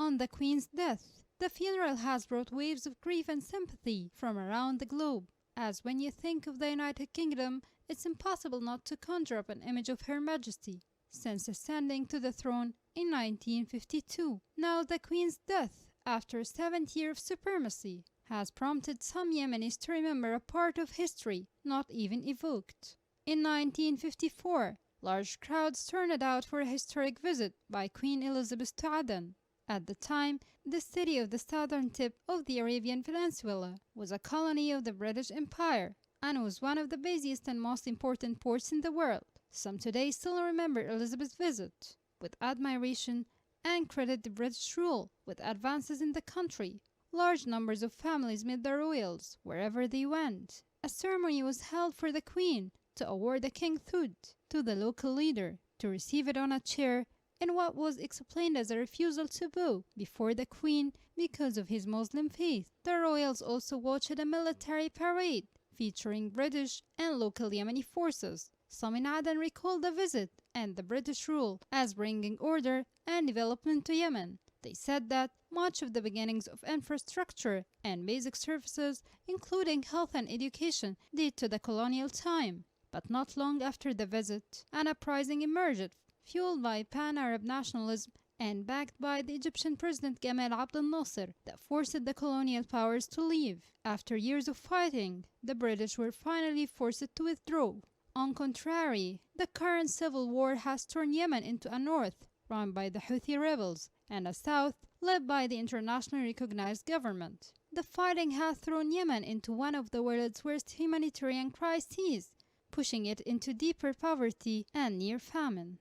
on the Queen's death. The funeral has brought waves of grief and sympathy from around the globe, as when you think of the United Kingdom, it's impossible not to conjure up an image of Her Majesty since ascending to the throne in 1952. Now the Queen's death, after 70 years of supremacy, has prompted some Yemenis to remember a part of history not even evoked. In 1954, large crowds turned out for a historic visit by Queen Elizabeth to Aden. At the time, the city of the southern tip of the Arabian Peninsula was a colony of the British Empire and was one of the busiest and most important ports in the world. Some today still remember Elizabeth's visit with admiration and credit the British rule with advances in the country. Large numbers of families met the royals wherever they went. A ceremony was held for the Queen to award the King Thud to the local leader to receive it on a chair in what was explained as a refusal to bow before the Queen because of his Muslim faith. The royals also watched a military parade featuring British and local Yemeni forces. Some in Aden recalled the visit and the British rule as bringing order and development to Yemen. They said that much of the beginnings of infrastructure and basic services, including health and education, date to the colonial time. But not long after the visit, an uprising emerged, fueled by pan-Arab nationalism and backed by the Egyptian President Gamal Abdel Nasser, that forced the colonial powers to leave. After years of fighting, the British were finally forced to withdraw. On contrary, the current civil war has turned Yemen into a north run by the Houthi rebels and a south led by the internationally recognized government. The fighting has thrown Yemen into one of the world's worst humanitarian crises, pushing it into deeper poverty and near famine.